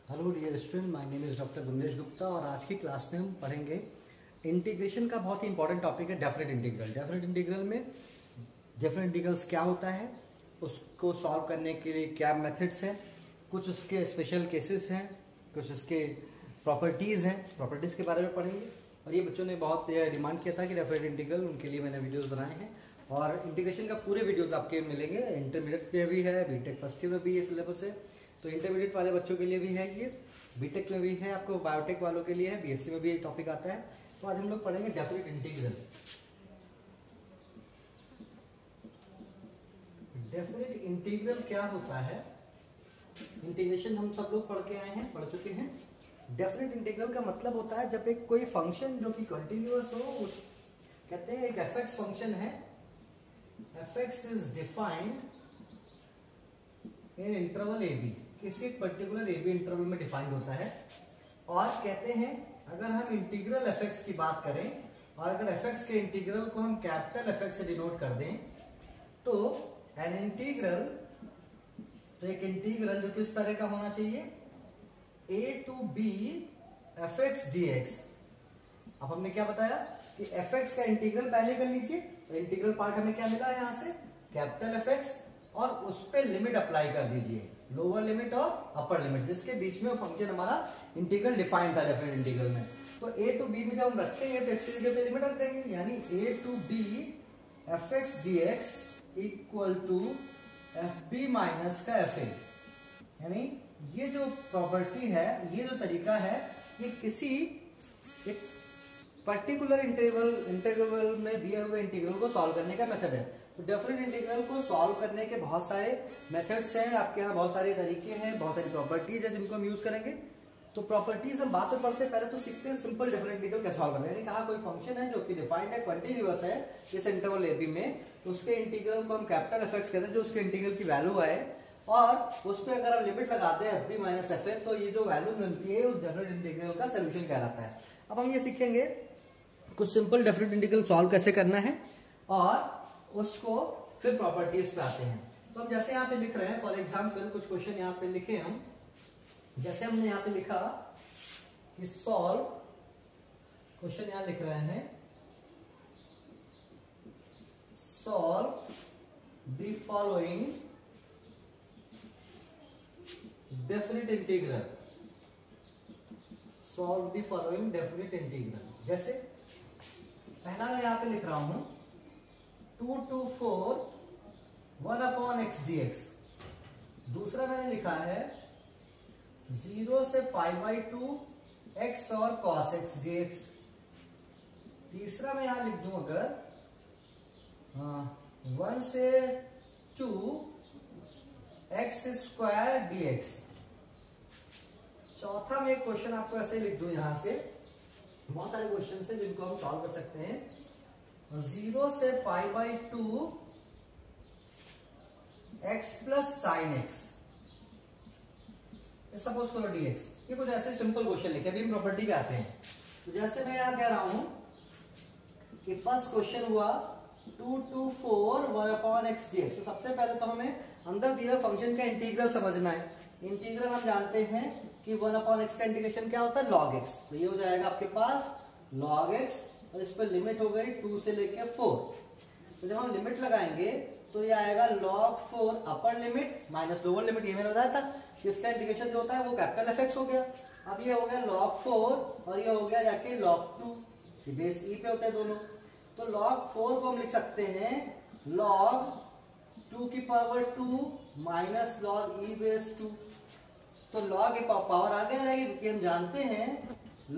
Hello dear student, my name is doctor Gumlesh Gupta और आज की क्लास में हम पढ़ेंगे इंटीग्रेशन का बहुत ही इंपॉर्टेंट टॉपिक है डेफिनेट इंटीग्रल। डेफिनेट इंटीग्रल में डेफिनेट इंटीग्रल्स क्या होता है, उसको सॉल्व करने के लिए क्या मेथड्स हैं, कुछ उसके स्पेशल केसेस हैं, कुछ उसके प्रॉपर्टीज़ हैं, प्रॉपर्टीज़ के बारे में पढ़ेंगे। और ये बच्चों ने बहुत डिमांड किया था कि डेफिनेट इंटीग्रल, उनके लिए मैंने वीडियोज़ बनाए हैं और इंटीग्रेशन का पूरे वीडियोज़ आपके मिलेंगे। इंटरमीडिएट में भी है, बीटेक फर्स्ट ईयर में भी ये सिलेबस है, तो इंटरमीडिएट वाले बच्चों के लिए भी है, ये बीटेक में भी है, आपको बायोटेक वालों के लिए है, बीएससी में भी ये टॉपिक आता है। तो आज हम लोग पढ़ेंगे डेफिनेट इंटीग्रल। डेफिनेट इंटीग्रल क्या होता है? इंटीग्रेशन हम सब लोग पढ़ चुके हैं। डेफिनेट इंटीग्रल का मतलब होता है जब एक कोई फंक्शन जो कि कंटिन्यूअस हो, उस कहते हैं एक एफ फंक्शन है, F is defined in interval A B, किसी एक पर्टिकुलर ए बी इंटरवल में डिफाइंड होता है। और कहते हैं अगर हम इंटीग्रल एफ की बात करें और अगर एफ के इंटीग्रल को हम कैपिटल एफ से डिनोट कर दें तो एन इंटीग्रल, तो एक इंटीग्रल जो किस तरह का होना चाहिए, a to b fx dx। अब हमने क्या बताया कि fx का इंटीग्रल पहले कर लीजिए, तो इंटीग्रल पार्ट हमें क्या मिला यहां से, कैपिटल fx, और उस पे लिमिट अप्लाई कर दीजिए, लोअर लिमिट और अपर लिमिट, जिसके बीच में वो फंक्शन हमारा इंटीग्रल डिफाइंड था डेफिनेट इंटीग्रल में। तो a to b में जब हम रखेंगे तो x की जगह पे लिमिट रख देंगे, यानी a to b fx dx equal to fb minus का fa। यानी ये जो प्रॉपर्टी है, ये जो तरीका है, ये किसी एक पर्टिकुलर इंटीग्रल में दिए हुए इंटीग्रल को सॉल्व करने का मेथड है। तो डेफिनेट इंटीग्रल को सॉल्व करने के बहुत सारे मेथड्स हैं, आपके यहाँ बहुत सारे तरीके हैं, बहुत सारी प्रॉपर्टीज है जिनको हम यूज करेंगे। तो प्रॉपर्टीज हम बात में पढ़ते हैं, पहले तो सीखते हैं सिंपल डेफिनेट इंटीग्रल कैसे सॉल्व करना है। यानी कहा कोई फंक्शन है जो कि डिफाइंड है, कंटिन्यूअस है इस इंटरवल ए बी में, तो उसके इंटीग्रल को हम कैपिटल एफ एक्स कहते हैं, जो उसके इंटीग्रल की वैल्यू आए और उस पर अगर हम लिमिट लगाते हैं F B minus F A, तो ये जो वैल्यू मिलती है उस डेफिनेट इंटीग्रल का सोल्यूशन कहलाता है। अब हम ये सीखेंगे कुछ सिंपल डेफिनेट इंटीग्रल सॉल्व कैसे करना है और उसको फिर प्रॉपर्टीज पे आते हैं। तो हम जैसे यहाँ पे लिख रहे हैं, फॉर एग्जाम्पल कुछ क्वेश्चन यहाँ पे लिखे हम, जैसे हमने यहाँ पे लिखा कि सॉल्व, क्वेश्चन यहाँ लिख रहे हैं solve the following definite integral, solve the following definite integral. जैसे पहला मैं यहां पे लिख रहा हूं 2 to 4 1 upon x dx। दूसरा मैंने लिखा है 0 से π/2 x और cos x dx। तीसरा मैं यहां लिख दूं अगर 1 से 2 x स्क्वायर dx। चौथा मैं एक क्वेश्चन आपको ऐसे लिख दूं, यहां से बहुत सारे क्वेश्चन है जिनको हम सॉल्व कर सकते हैं, 0 से π/2 x plus sine x suppose करो dx। ये कुछ ऐसे सिंपल क्वेश्चन लिखे, अभी हम प्रॉपर्टी पे आते हैं। तो जैसे मैं यहां कह रहा हूं कि फर्स्ट क्वेश्चन हुआ 2 to 4 1 upon x dx। तो सबसे पहले तो हमें अंदर दिए हुए फंक्शन का इंटीग्रल समझना है। इंटीग्रल हम जानते हैं कि 1 upon x का इंटीग्रेशन क्या होता है, log x। तो ये हो जाएगा आपके पास log x और इस पर लिमिट हो गई 2 से लेके 4। तो जब हम लिमिट लगाएंगे तो ये आएगा log 4 upper limit minus lower limit, ये मैंने बताया था। इसका इंटीग्रेशन जो होता है वो कैपिटल एफ एक्स हो गया। अब ये हो गया log 4 और ये हो गया जाके log 2, ये बेस ई पे होते हैं दोनों। तो log 4 को हम लिख सकते हैं log 2 की power 2 minus log e base 2। तो log की पावर आगे आ जाएगी, क्योंकि हम जानते हैं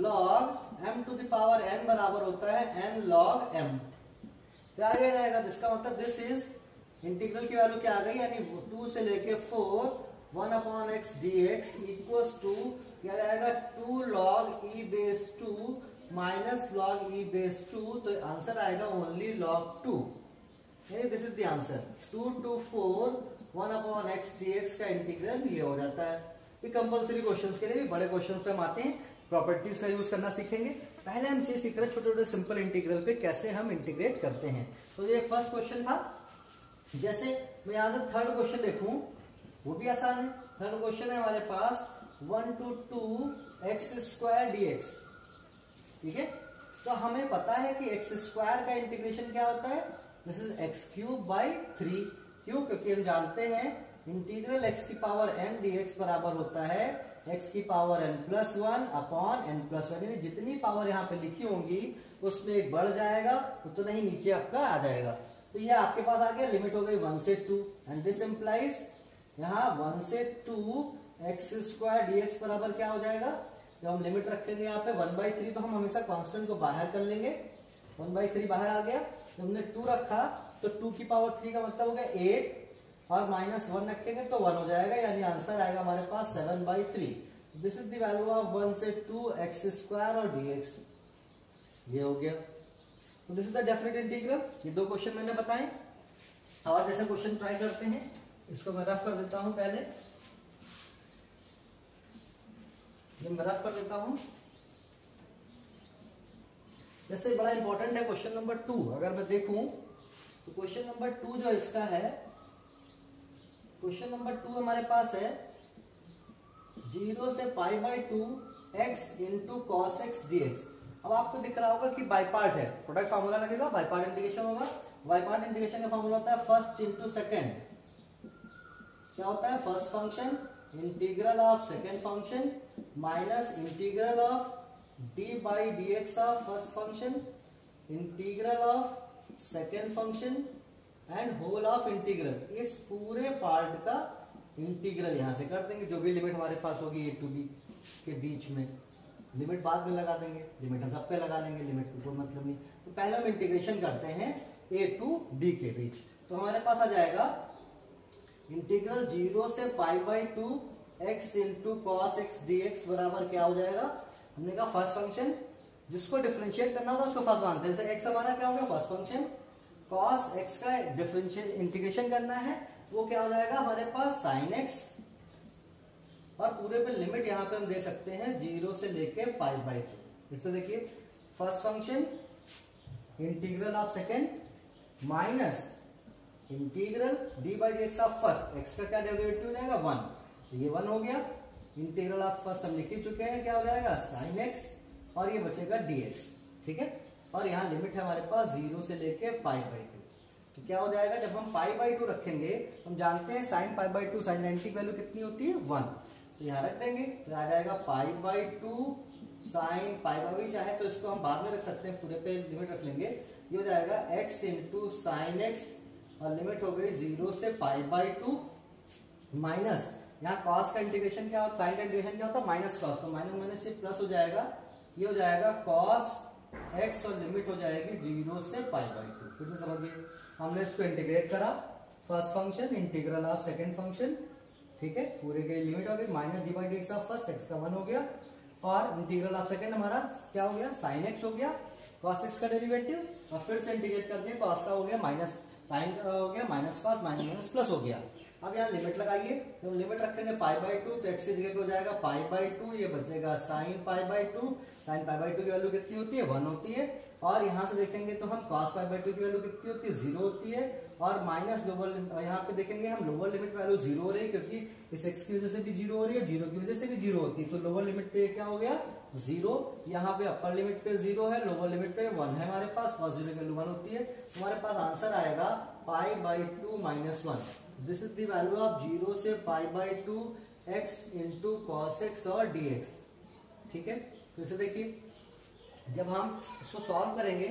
log m to the power n बराबर होता है n log m। तो आगे आ जाएगा, जिसका मतलब दिस इज इंटीग्रल की वैल्यू क्या आ गई, यानी 2 से लेके 4 1 upon x dx equals to क्या आएगा 2 log e base 2 minus log e base 2। तो आंसर आएगा only log 2। This is the answer, 2 to 4 1 upon x dx का इंटीग्रल ये हो जाता है। ये कंपल्सरी क्वेश्चंस के लिए भी, बड़े क्वेश्चंस पे हम आते हैं, प्रॉपर्टीज का यूज करना सीखेंगे। पहले हम ये सीख रहे हैं छोटे छोटे सिंपल इंटीग्रल पे कैसे हम इंटीग्रेट करते हैं। तो ये फर्स्ट क्वेश्चन था। जैसे मैं यहां से थर्ड क्वेश्चन देखूं, वो भी आसान है। थर्ड क्वेश्चन है हमारे पास 1 to 2x² dx। ठीक है, तो हमें पता है कि x² का इंटीग्रेशन क्या होता है, दिस इज x³/3। क्यों? क्योंकि हम जानते हैं इंटीग्रल x⁴n dx बराबर होता है x⁴n+1 अपॉन n+1, यानी जितनी पावर यहाँ पे लिखी होंगी उसमें एक बढ़ जाएगा, उतना ही नीचे आपका आ जाएगा। तो ये आपके पास आ गया, लिमिट हो गई 1 से 2, एंड दिस इंप्लाइज यहाँ 1 से 2 x² dx बराबर क्या हो जाएगा, जब हम लिमिट रखेंगे यहाँ पे 1/3, तो हम हमेशा कांस्टेंट को बाहर कर लेंगे, 1/3 बाहर आ गया। जब हमने 2 रखा तो 2⁴ का मतलब हो गया 8, और -1 रखेंगे तो 1 हो जाएगा, यानी आंसर आएगा हमारे पास 7/3। This is the value of 1 से 2 x² और dx। ये हो गया, तो this is the definite integral. ये 2 क्वेश्चन मैंने बताए, और जैसे क्वेश्चन ट्राई करते हैं, इसको मैं रफ कर देता हूं पहले, ये मैं रफ कर देता हूं। जैसे बड़ा इंपॉर्टेंट है क्वेश्चन नंबर 2, अगर मैं देखूं तो क्वेश्चन नंबर 2 जो इसका है, क्वेश्चन नंबर 2 हमारे पास है 0 से π/2 x into cos x dx। अब आपको दिख रहा होगा कि बाई पार्ट है, प्रोडक्ट फार्मूला लगेगा, बाई पार्ट इंटीग्रेशन होगा। बाई पार्ट इंटीग्रेशन का फार्मूला होता है फर्स्ट इंटू सेकेंड। क्या होता है, first function integral of second function minus integral of d/dx of first function integral of second function and whole of integral. इस पूरे part का इंटीग्रल यहां से कर देंगे, जो भी लिमिट हमारे पास होगी a to b के बीच में, लिमिट बाद में लगा देंगे, लिमिट हम सब पे लगा लेंगे, लिमिट को कोई मतलब नहीं। तो पहले हम इंटीग्रेशन करते हैं a to b के बीच, तो हमारे पास आ जाएगा इंटीग्रल 0 से π/2 x into cos x dx बराबर क्या हो जाएगा, हमने कहा फर्स्ट फंक्शन, जिसको डिफरेंशिएट करना होता है उसको फर्स्ट मानते हैं। जैसे x हमारा क्या होगा, फर्स्ट फंक्शन, cos x का डिफरेंशियल इंटीग्रेशन करना है, वो क्या हो जाएगा हमारे पास sin x, और पूरे पे लिमिट यहाँ पे हम दे सकते हैं 0 से लेके π/2। फिर से देखिए, first function integral of second minus integral d/dx of first, x का क्या डेरिवेटिव हो जाएगा 1, तो ये 1 हो गया। इंटीग्रल ऑफ फर्स्ट हम लिख ही चुके हैं, क्या हो जाएगा sin x, और ये बचेगा dx। ठीक है, और यहाँ लिमिट है हमारे पास 0 से लेके π/2। तो क्या हो जाएगा, जब हम π/2 रखेंगे, हम जानते हैं sin π/2 sin 90 की वैल्यू कितनी होती है 1, तो यहाँ रख देंगे, तो आ जाएगा π/2 sin π/2, चाहे तो इसको हम बाद में रख सकते हैं, पूरे पे लिमिट रख लेंगे, ये हो जाएगा x इंटू साइन एक्स, और लिमिट हो गई 0 से π/2 माइनस, यहाँ cos का इंटीग्रेशन क्या होता है, sin का इंटीग्रेशन क्या होता है माइनस cos, तो माइनस माइनस से प्लस हो जाएगा, ये हो जाएगा cos x, और लिमिट हो जाएगी 0 से π/2। फिर से समझिए, हमने इसको इंटीग्रेट करा, first function integral of second function, ठीक है, पूरे के लिमिट हो गई minus d/dx of first, x का 1 हो गया, और इंटीग्रल ऑफ सेकंड हमारा क्या हो गया, sin x हो गया, cos x का डेरिवेटिव, और फिर से इंटीग्रेट कर दिया, cos का हो गया माइनस, sin का हो गया minus cos, minus minus plus हो गया। अब यहाँ लिमिट लगाइए, तो हम लिमिट रखेंगे π/2, तो x की जगह पे हो जाएगा π/2, ये बचेगा sin π/2, sin π/2 की वैल्यू कितनी होती है 1 होती है, और यहाँ से देखेंगे तो हम cos π/2 की वैल्यू कितनी होती है 0 होती है, और माइनस लोअर, यहाँ पे देखेंगे हम लोअर लिमिट वैल्यू 0 हो रही है, क्योंकि इस x की वजह से भी 0 हो रही है, 0 की वजह से भी 0 होती है, तो लोअर लिमिट पे क्या हो गया 0, यहाँ पे अपर लिमिट पे 0 है, लोअर लिमिट पे 1 है हमारे पास, cos 0 की वैल्यू 1 होती है, हमारे पास आंसर आएगा π/2 - 1। This is the value of 0 से π/2 x इंटू cos x और dx। ठीक है, फिर से देखिए, जब हम इसको सॉल्व करेंगे,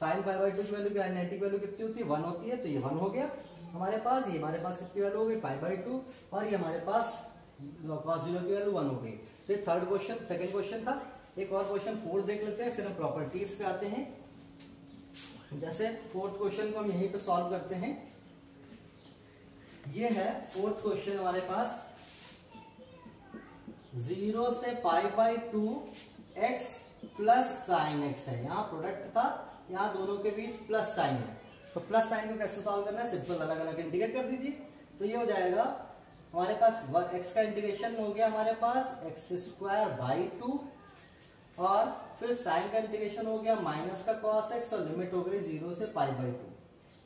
sin π/2 की वैल्यू 90 की वैल्यू कितनी होती है 1 होती है, तो ये 1 हो गया हमारे पास, ये हमारे पास कितनी वैल्यू हो गई π/2, और ये हमारे पास cos 0 की वैल्यू 1 हो गई। तो ये थर्ड क्वेश्चन, सेकंड क्वेश्चन था। एक और क्वेश्चन फोर्थ देख लेते हैं, फिर हम प्रॉपर्टीज पे आते हैं। जैसे फोर्थ क्वेश्चन को हम यहीं पे सॉल्व करते हैं, ये है फोर्थ क्वेश्चन हमारे पास, 0 से π/2 x प्लस साइन x है, यहाँ प्रोडक्ट था, यहाँ दोनों के बीच प्लस साइन है, तो प्लस साइन को कैसे सॉल्व करना है, सिंपल अलग अलग इंटीग्रेट कर दीजिए, तो ये हो जाएगा हमारे पास x का इंटीग्रेशन हो गया हमारे पास x²/2, और फिर साइन का इंटीग्रेशन हो गया माइनस का cos x, और लिमिट हो गई 0 से π/2।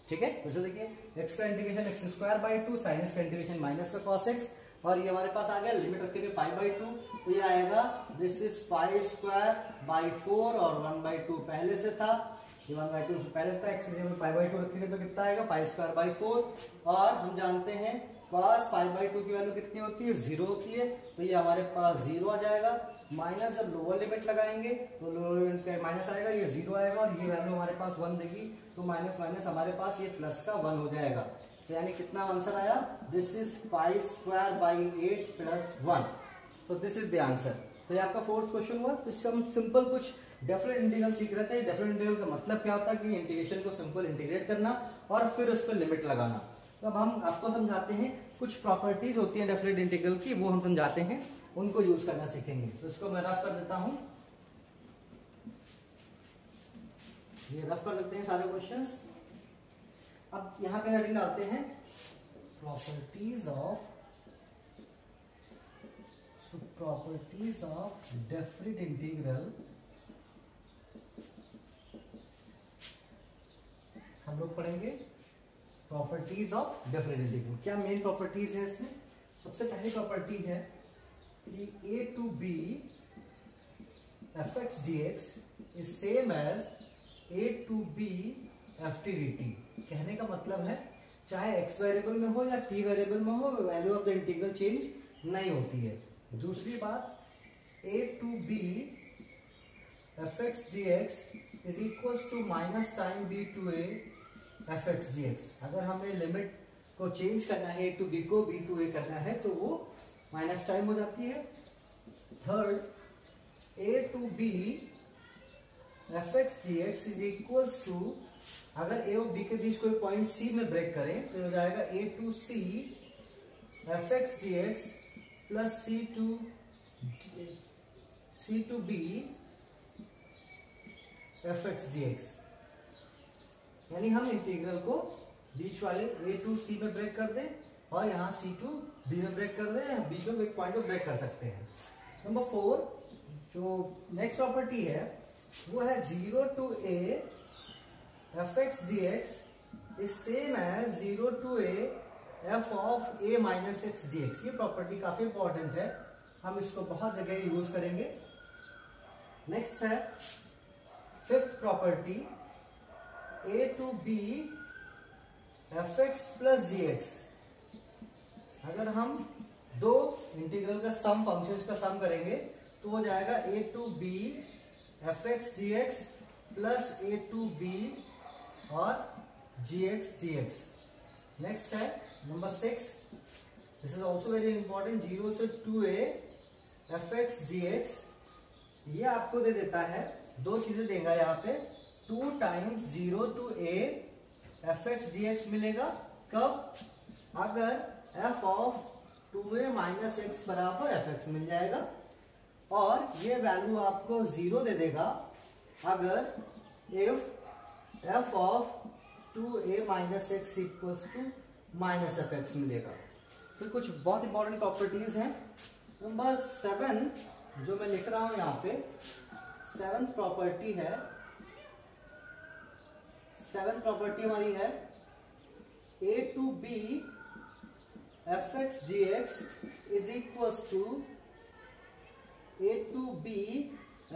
ठीक है, वैसे देखिए x का integration x² by 2, sin x का इंटीग्रेशन माइनस का cos x, और ये हमारे पास आ गया, लिमिट रखेंगे पाई बाई 2, तो ये आएगा this is pi square by 4 और 1/2 पहले से था, ये 1/2 से पहले था, एक्स की जगह पाई बाई 2 रखेंगे तो कितना आएगा पाई स्क्वायर बाई 4, और हम जानते हैं cos पाई बाई 2 की वैल्यू कितनी होती है 0 होती है, तो ये हमारे पास 0 आ जाएगा, माइनस जब लोअर लिमिट लगाएंगे तो लोअर लिमिट का माइनस आएगा, ये 0 आएगा और ये वैल्यू हमारे पास 1 देगी, तो माइनस माइनस हमारे पास ये प्लस का 1 हो जाएगा, तो यानी कितना आंसर आया, this is pi square by 8 plus 1, तो दिस इज द आंसर। तो ये आपका फोर्थ क्वेश्चन हुआ। तो हम सिंपल कुछ डेफिनेट इंटीग्रल सीख रहे थे। डेफिनेट इंटीग्रल का मतलब क्या होता है कि इंटीग्रेशन को सिंपल इंटीग्रेट करना और फिर उस पर लिमिट लगाना। तो अब हम आपको समझाते हैं कुछ प्रॉपर्टीज होती हैं डेफिनेट इंटीग्रल की, वो हम समझाते हैं, उनको यूज करना सीखेंगे। तो इसको मैं रफ कर देता हूं, ये रफ कर देते हैं सारे क्वेश्चंस। अब यहां पे हेडिंग डालते हैं प्रॉपर्टीज ऑफ डेफिनेट इंटीग्रल। हम लोग पढ़ेंगे प्रॉपर्टीज ऑफ डेफिनेट इंटीग्रल। क्या मेन प्रॉपर्टीज है इसमें? सबसे पहली प्रॉपर्टी है कि a to b fx dx is same as a to b ft dt। कहने का मतलब है चाहे x वेरिएबल में हो या t वेरिएबल में हो, value of the integral change नहीं होती है। दूसरी बात, a to b fx dx is equals to minus time b to a fx dx। अगर हमें लिमिट को चेंज करना है a to b को b to a करना है तो वो माइनस टाइम हो जाती है। Third, a to b fx dx is equals to, अगर a और b के बीच कोई पॉइंट c में ब्रेक करें तो हो जाएगा a to c fx dx plus c to b fx dx। यानी हम इंटीग्रल को बीच वाले a to c में ब्रेक कर दें और यहाँ c to b में ब्रेक कर दें, बीच में एक पॉइंट में ब्रेक कर सकते हैं। नंबर 4 जो नेक्स्ट प्रॉपर्टी है वो है 0 to a fx dx is same as 0 to a f of a minus x dx। ये प्रॉपर्टी काफी इंपॉर्टेंट है, हम इसको बहुत जगह यूज करेंगे। नेक्स्ट है fifth property, a to b fx plus gx। अगर हम दो इंटीग्रल का सम, फंक्शंस का सम करेंगे तो हो जाएगा a to b fx dx plus a to b और gx dx। नेक्स्ट है number 6, this is also very important, 0 से 2a fx dx। ये आपको दे देता है, दो चीजें देगा यहाँ पे, 2 times 0 to a fx dx मिलेगा। कब? अगर f of 2a minus x बराबर fx मिल जाएगा, और ये वैल्यू आपको 0 दे देगा अगर if f of 2a minus x equals to minus fx मिलेगा। तो कुछ बहुत इंपॉर्टेंट प्रॉपर्टीज हैं। नंबर 7 जो मैं लिख रहा हूं यहाँ पे, 7th प्रॉपर्टी है, 7th प्रॉपर्टी हमारी है a to b fx dx is equals to a to b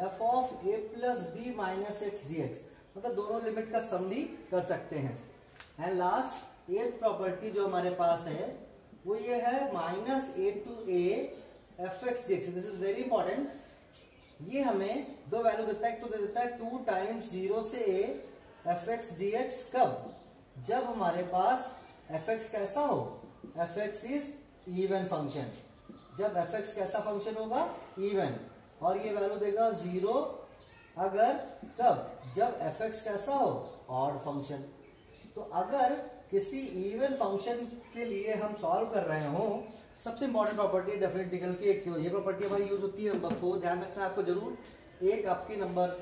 f of a plus b minus x dx। मतलब दोनों लिमिट का सम भी कर सकते हैं। एंड लास्ट 8th प्रॉपर्टी जो हमारे पास है वो ये है minus a to a fx dx। This is very important. ये हमें दो वैल्यू देता है, एक तो दे देता है 2 टाइम्स 0 से a fx dx। कब? जब हमारे पास fx कैसा हो, fx इज इवन फंक्शन। जब fx कैसा फंक्शन होगा, इवन, और ये वैल्यू देगा 0 अगर कब? जब fx कैसा हो, ऑड फंक्शन। तो अगर किसी इवन फंक्शन के लिए हम सॉल्व कर रहे हो, सबसे इंपॉर्टेंट प्रॉपर्टी डेफिनेट इंटीग्रल की एक ये प्रॉपर्टी हमारी यूज होती है। नंबर 4 ध्यान रखना आपको जरूर, एक आपकी नंबर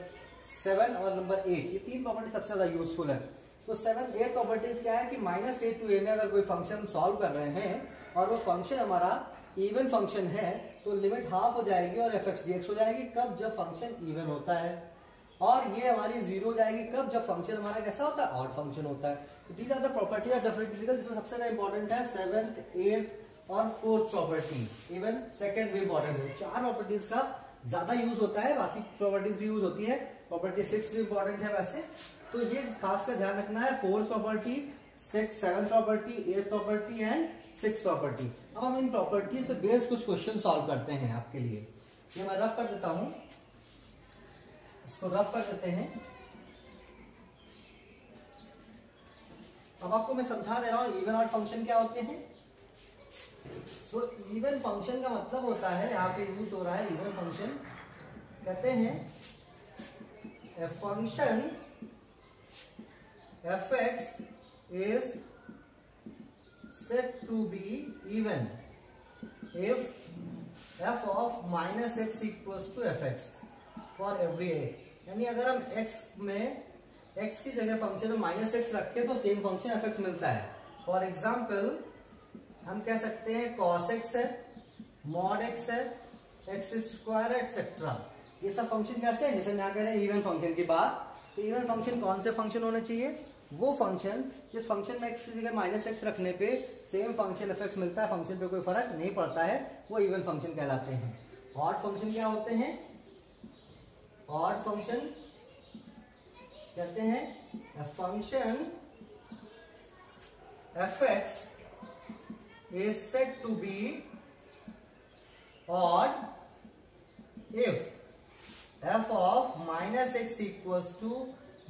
7 और नंबर 8, ये तीन प्रॉपर्टी सबसे ज्यादा यूजफुल है। तो 7, 8 प्रॉपर्टीज क्या है कि माइनस a to a में अगर कोई फंक्शन सॉल्व कर रहे हैं और वो फंक्शन हमारा इवन फंक्शन है तो लिमिट हाफ हो जाएगी और fx dx हो जाएगी। कब? जब फंक्शन इवन होता है। और ये हमारी 0 हो जाएगी कब? जब फंक्शन हमारा कैसा होता है, ऑड फंक्शन होता है। These are the property of definite integral. जिसमें सबसे ज्यादा इंपॉर्टेंट है 7th, 8th, और फोर्थ प्रॉपर्टी इवन सेकंड भी इंपॉर्टेंट है। 4 प्रॉपर्टीज का ज्यादा यूज होता है, बाकी प्रॉपर्टीज भी यूज होती है। प्रॉपर्टी 6 भी इंपॉर्टेंट है वैसे, तो ये खास कर ध्यान रखना है। 4th property, 7th property, 8th property and 6th property. अब हम इन प्रॉपर्टी से बेस्ड कुछ क्वेश्चन सॉल्व करते हैं आपके लिए। ये मैं रफ कर देता हूं, इसको रफ कर देते हैं। अब आपको मैं समझा दे रहा हूं इवन ऑड फंक्शन क्या होते हैं। सो इवन फंक्शन का मतलब होता है, यहाँ पे यूज हो रहा है इवन फंक्शन, कहते हैं a function fx is said to be even if f of minus x equals to fx for every a। यानी अगर हम x में x की जगह फंक्शन में माइनस एक्स रखें तो सेम फंक्शन fx मिलता है। फॉर एग्जाम्पल हम कह सकते हैं cos x है, mod x है, x स्क्वायर एक्सेट्रा। ये सब फंक्शन कैसे है, जैसे मैं कह रहे हैं इवन फंक्शन की बात, तो इवन फंक्शन कौन से फंक्शन होने चाहिए, वो फंक्शन जिस फंक्शन में x की जगह माइनस एक्स रखने पे सेम फंक्शन fx मिलता है, फंक्शन पे कोई फर्क नहीं पड़ता है, वो इवन फंक्शन कहलाते हैं। ऑड फंक्शन क्या होते हैं, ऑड फंक्शन कहते हैं function fx is said to be odd if f of minus x equals to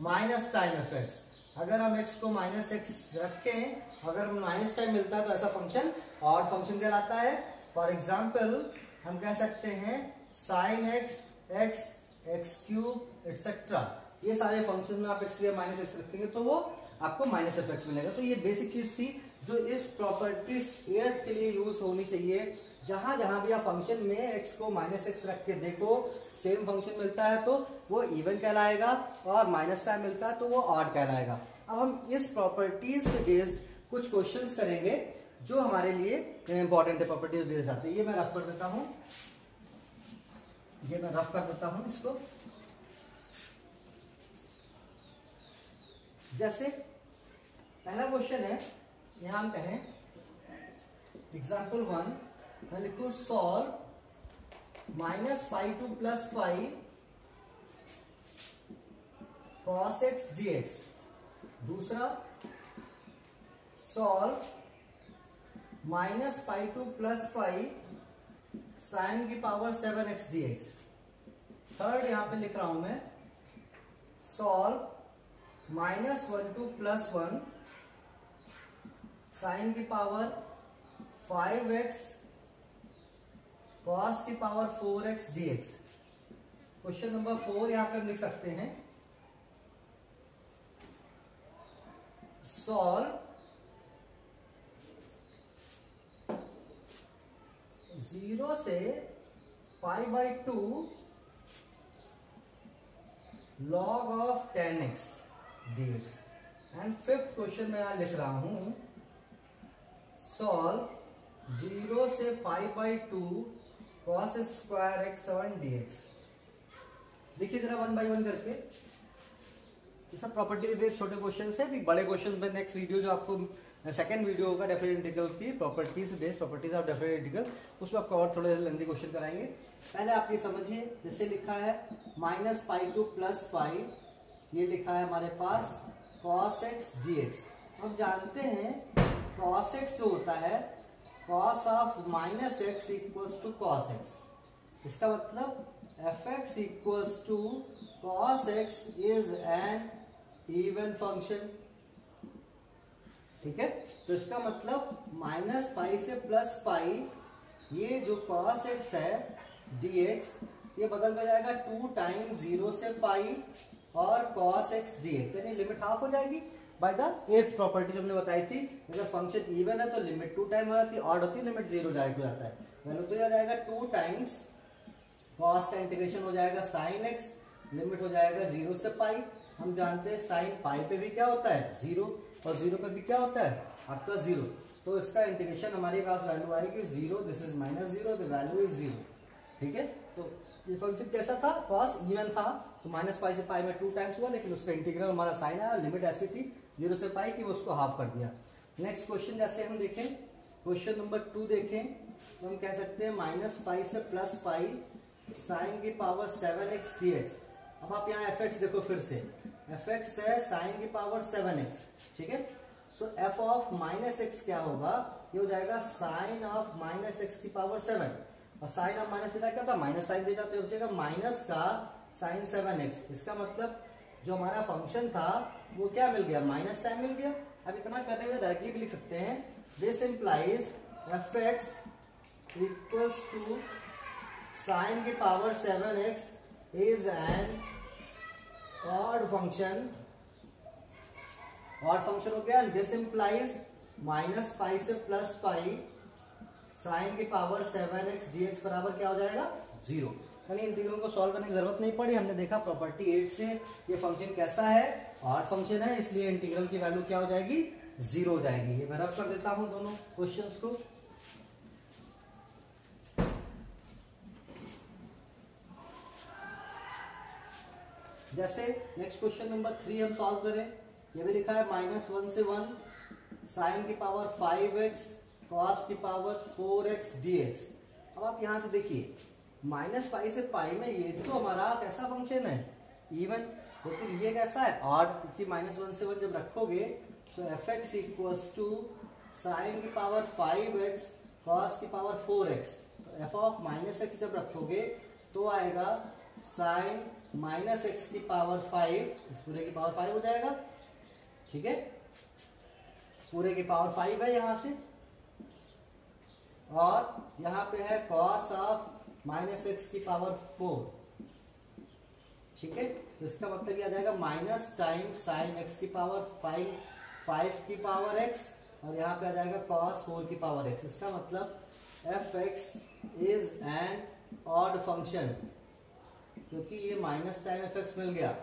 minus time fx। अगर हम x को माइनस एक्स रखें, अगर माइनस टाइम मिलता है तो ऐसा फंक्शन ऑड फंक्शन कहलाता है। फॉर एग्जाम्पल हम कह सकते हैं sine x, x, x cube etcetera. ये सारे फंक्शन में आप x के माइनस एक्स रखेंगे तो वो आपको माइनस एफ एक्स मिलेगा। तो ये बेसिक चीज थी जो इस प्रॉपर्टीज 8 के लिए यूज होनी चाहिए। जहां जहां भी आप फंक्शन में x को माइनस एक्स रख के देखो सेम फंक्शन मिलता है तो वो इवन कहलाएगा, और माइनस टाइम मिलता है तो वो ऑड कहलाएगा। अब हम इस प्रॉपर्टीज पे बेस्ड कुछ क्वेश्चंस करेंगे जो हमारे लिए इंपॉर्टेंट है, प्रॉपर्टीज बेस्ड आते हैं। ये मैं रफ कर देता हूं, ये मैं रफ कर देता हूं इसको। जैसे पहला क्वेश्चन है, यहां हम कहें एग्जाम्पल 1, मैं लिखूं solve minus pi to plus pi cos X D X. दूसरा solve minus pi to plus pi sine की पावर 7x dx। थर्ड यहां पे लिख रहा हूं मैं solve minus 1 to plus 1 sine की पावर 5x कॉस की power 4x dx। Question number 4 यहां पे हम लिख सकते हैं सॉल्व 0 से pi by 2 log of 10x dx। And fifth question में यहां लिख रहा हूं सॉल्व 0 से pi by 2 cos square x 7 dx। देखिए जरा 1 बाई 1 करके, ये सब प्रॉपर्टी बेस्ड छोटे क्वेश्चन है। भी बड़े क्वेश्चन में नेक्स्ट वीडियो जो आपको सेकंड वीडियो होगा डेफिनेट इंटीग्रल की properties based, properties of definite integral, उसमें आपको और थोड़े लेंथी क्वेश्चन कराएंगे। पहले आप ये समझिए, जैसे लिखा है माइनस पाई टू प्लस पाई, ये लिखा है हमारे पास कॉस एक्स dx। हम जानते हैं कॉस एक्स जो होता है cos of minus x equals to cos x. इसका मतलब F x equals to cos x is an even function. ठीक है, तो इसका मतलब माइनस पाई से प्लस पाई, ये जो कॉस एक्स है dx, ये बदल में जाएगा 2 टाइम्स 0 से पाई और कॉस एक्स dx, यानी लिमिट हाफ हो जाएगी। बाय द 8th प्रॉपर्टी जो हमने बताई थी, अगर फंक्शन इवन है तो लिमिट 2 टाइम हो जाती है, ऑड होती है लिमिट 0 डायरेक्ट हो जाता है। वैल्यू तो यह जाएगा 2 टाइम्स कॉस का इंटीग्रेशन हो जाएगा साइन एक्स, लिमिट हो जाएगा 0 से पाई। हम जानते हैं साइन पाई पे भी क्या होता है 0, और 0 पे भी क्या होता है आपका 0, तो इसका इंटीग्रेशन हमारे पास वैल्यू आएगी 0, this is minus 0, the value is 0। ठीक है, तो ये फंक्शन कैसा था, कॉस इवन था तो माइनस पाई से पाई में 2 टाइम्स हुआ, लेकिन उसका इंटीग्रल हमारा साइन आया, लिमिट ऐसी थी 0 से पाई की, वो उसको हाफ कर दिया। नेक्स्ट क्वेश्चन जैसे हम देखें क्वेश्चन नंबर 2 देखें तो हम कह सकते हैं माइनस पाई से प्लस पाई साइन की पावर 7x dx। अब आप यहाँ fx देखो फिर से, fx है साइन की पावर 7x, ठीक है। सो f ऑफ माइनस एक्स क्या होगा, ये हो जाएगा साइन ऑफ माइनस एक्स की पावर 7, और साइन ऑफ माइनस थीटा क्या था, माइनस साइन थीटा, तो बचेगा माइनस का साइन 7x। इसका मतलब जो हमारा फंक्शन था वो क्या मिल गया, माइनस टाइम मिल गया। अब इतना करने में डायरेक्टली भी लिख सकते हैं, this implies fx equals to sine की power 7x is an odd function. Odd function हो गया। दिस इंप्लाइज माइनस पाई से प्लस पाई साइन की पावर 7x dx बराबर क्या हो जाएगा, 0। यानी इंटीग्रल को सॉल्व करने की जरूरत नहीं पड़ी। हमने देखा प्रॉपर्टी 8 से ये फंक्शन कैसा है, ऑड फंक्शन है, इसलिए इंटीग्रल की वैल्यू क्या हो जाएगी, 0 हो जाएगी। ये मैं रफ कर देता हूं दोनों क्वेश्चंस को। जैसे नेक्स्ट क्वेश्चन नंबर 3 हम सॉल्व करें, ये भी लिखा है -1 से 1 साइन की पावर 5x cos की पावर 4x dx। अब आप यहां से देखिए माइनस पाई से पाई में ये तो हमारा कैसा फंक्शन है, इवन, लेकिन ये कैसा है, ऑड, क्योंकि -1 से 1 जब रखोगे तो fx इक्वल्स टू साइन की पावर 5x cos की पावर 4x। तो f ऑफ माइनस एक्स जब रखोगे तो आएगा साइन माइनस एक्स की पावर 5, इस पूरे की पावर 5 हो जाएगा, ठीक है, पूरे की पावर 5 है यहां से, और यहां पे है cos ऑफ माइनस एक्स की पावर 4, ठीक है। तो इसका मतलब क्या आ जाएगा, माइनस टाइम साइन एक्स की पावर 5 की पावर x, और यहां पे आ जाएगा cos 4 की पावर x। इसका मतलब fx is an odd function, क्योंकि ये माइनस टाइम fx मिल गया।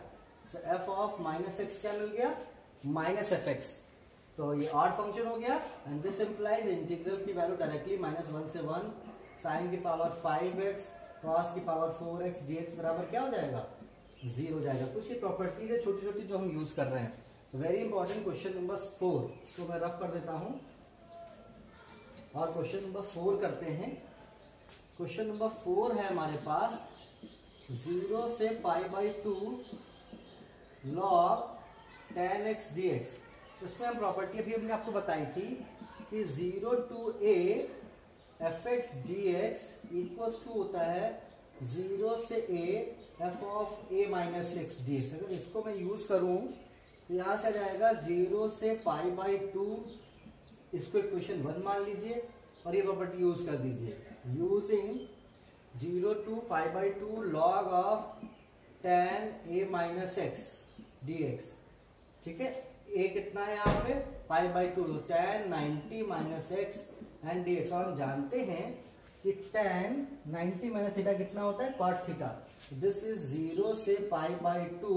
सो f ऑफ माइनस एक्स क्या मिल गया, माइनस fx। तो ये ऑड फंक्शन हो गया। एंड दिस इंप्लाइज इंटीग्रल की वैल्यू डायरेक्टली -1 से 1 साइन की पावर 5x cos की पावर 4x dx बराबर क्या हो जाएगा, 0 हो जाएगा। कुछ ये प्रॉपर्टीज है छोटी छोटी जो हम यूज कर रहे हैं। वेरी इंपॉर्टेंट क्वेश्चन नंबर 4, इसको मैं रफ कर देता हूं और क्वेश्चन नंबर 4 करते हैं। क्वेश्चन नंबर 4 है हमारे पास 0 से π/2 log tan x dx। तो इसमें हम प्रॉपर्टी अभी हमने आपको बताई थी कि 0 to a fx dx equals to होता है 0 से a f of a minus x dx। अगर इसको मैं यूज करूं तो यहां से आ जाएगा 0 से π/2, इसको इक्वेशन 1 मान लीजिए और ये प्रॉपर्टी यूज कर दीजिए, using 0 to π/2 log of tan a minus x dx, ठीक है। a कितना है यहाँ पे, π/2, tan 90 minus x and dx। और हम जानते हैं कि tan 90 माइनस थीटा कितना होता है, cot थीटा। दिस इज 0 से π/2,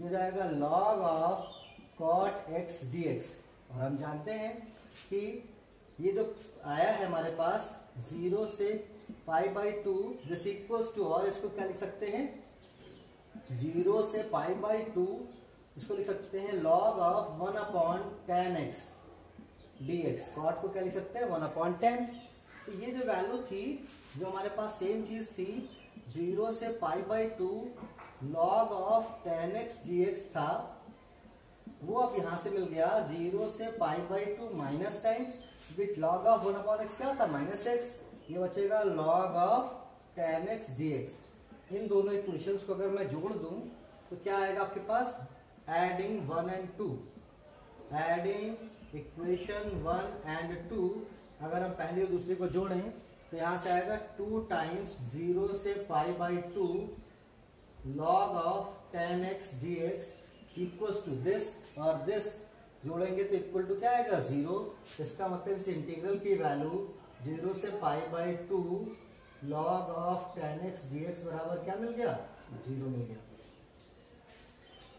ये जाएगा log of cot x dx। और हम जानते हैं कि ये जो आया है हमारे पास 0 से π/2 दिस इक्वल्स टू, और इसको क्या लिख सकते हैं, 0 से π/2 इसको लिख सकते हैं log of 1/tan x dx। Cot को क्या लिख सकते हैं, 1/10। तो ये जो वैल्यू थी, जो हमारे पास सेम चीज थी, 0 से π/2 log of tan x dx था, वो अब यहां से मिल गया 0 से π/2 minus times with log of 1/x क्या था, माइनस एक्स, ये बचेगा log of tan x dx। इन दोनों इक्वेशंस को अगर मैं जोड़ दूं तो क्या आएगा आपके पास, adding 1 and 2, adding equation 1 and 2, अगर हम पहले और दूसरे को जोड़ें तो यहां से आएगा 2 टाइम्स 0 से π/2 log of tan x dx equals to this, और दिस जोड़ेंगे तो इक्वल टू क्या आएगा, 0। इसका मतलब इस इंटीग्रल की वैल्यू 0 से π/2 log of tan x dx बराबर क्या मिल गया, 0 मिल गया।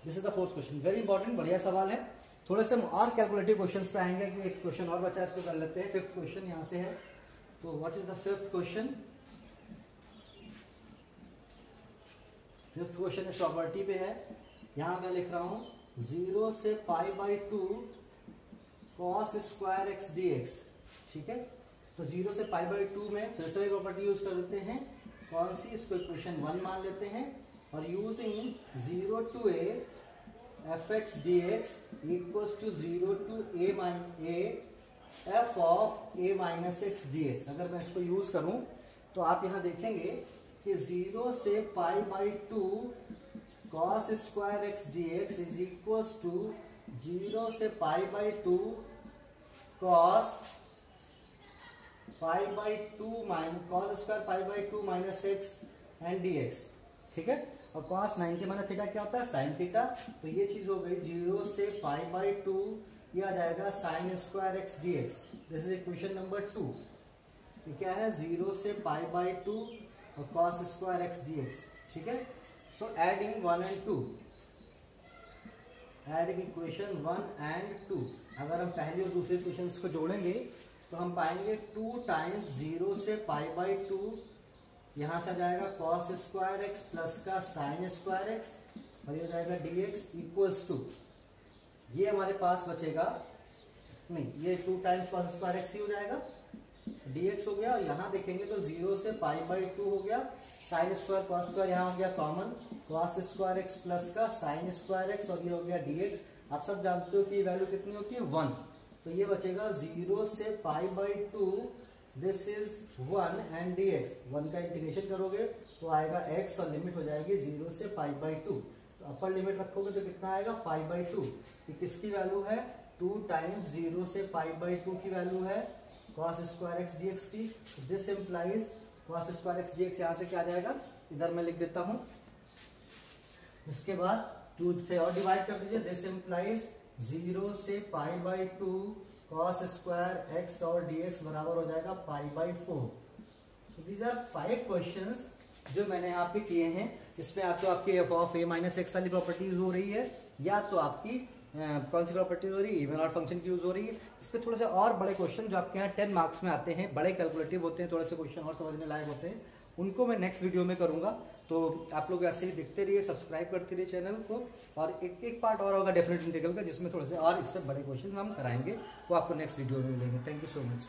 This is the 4th question, very important, बढ़िया सवाल है। थोड़े से हम और कैलकुलेटिव क्वेश्चंस पे आएंगे, क्योंकि एक क्वेश्चन और बचा है, इसको कर लेते हैं। 5th क्वेश्चन यहां से है, तो what is the 5th question. 5th question इस प्रॉपर्टी पे है, यहां मैं लिख रहा हूं 0 से π/2 cos² x dx, ठीक है। तो 0 से पाई बाई 2 में फिर से प्रॉपर्टी यूज कर देते हैं। कौन सी? इसको इक्वेशन 1 मान लेते हैं और using 0 to a fx dx equals to 0 to a f of a minus x dx। अगर मैं इसको यूज करूं तो आप यहां देखेंगे कि 0 से pi by 2 cos square x dx is equals to 0 से pi by 2 cos pi by 2 minus cos square pi by 2 minus x and dx। ठीक है, और cos 90 माइनस थीटा क्या होता है? Sine theta. तो ये चीज हो गई 0 से पाई बाई 2, ये आ जाएगा sine square x dx। This is equation number 2। ये क्या है? 0 से पाई बाई 2 और cos स्क्वायर एक्स dx। ठीक है, so adding 1 and 2, adding equation 1 and 2। अगर हम पहली और दूसरी इक्वेशन को जोड़ेंगे तो हम पाएंगे 2 टाइम्स 0 से पाई बाई 2, यहां से आ जाएगा cos स्क्वायर एक्स प्लस का साइन स्क्वायर एक्स और ये हो जाएगा dx इक्वल्स टू, ये हमारे पास बचेगा नहीं, ये 2 टाइम्स cos स्क्वायर एक्स ही हो जाएगा, dx हो गया। और यहाँ देखेंगे तो 0 से पाई बाई 2 हो गया, साइन स्क्वायर cos स्क्वायर यहाँ हो गया common, cos square x plus का साइन स्क्वायर एक्स और ये हो गया dx। आप सब जानते हो कि वैल्यू कितनी होती है? 1। तो ये बचेगा 0 से pi by 2, this is 1 and dx। 1 का इंटीग्रेशन करोगे तो आएगा x और लिमिट हो जाएगी 0 से पाई बाई 2। तो अपर लिमिट रखोगे तो कितना आएगा? पाई बाई 2। ये किसकी वैल्यू है? 2 टाइम्स 0 से पाई बाई 2 की वैल्यू है cos स्क्वायर एक्स dx की। This implies cos square x dx यहाँ से क्या आ जाएगा? इधर मैं लिख देता हूँ। इसके बाद 2 से और डिवाइड कर दीजिए। दिस इम्प्लाइज 0 से pi by 2 cos square x और dx बराबर हो जाएगा pi by 4। So these are 5 questions जो मैंने यहाँ पे किए हैं। इसमें या तो आपकी f of a minus x वाली प्रॉपर्टी यूज हो रही है या तो आपकी कौन सी प्रॉपर्टी हो रही है? इवन ऑड फंक्शन की यूज हो रही है। इस पे थोड़े से और बड़े क्वेश्चन जो आपके यहाँ 10 मार्क्स में आते हैं, बड़े कैलकुलेटिव होते हैं, थोड़े से क्वेश्चन और समझने लायक होते हैं, उनको मैं नेक्स्ट वीडियो में करूंगा। तो आप लोग ऐसे ही देखते रहिए, सब्सक्राइब करते रहिए चैनल को। और एक पार्ट और होगा डेफिनेट इंटीग्रल का, जिसमें थोड़े से और इससे बड़े क्वेश्चन हम कराएंगे, वो आपको नेक्स्ट वीडियो में मिलेंगे। Thank you so much.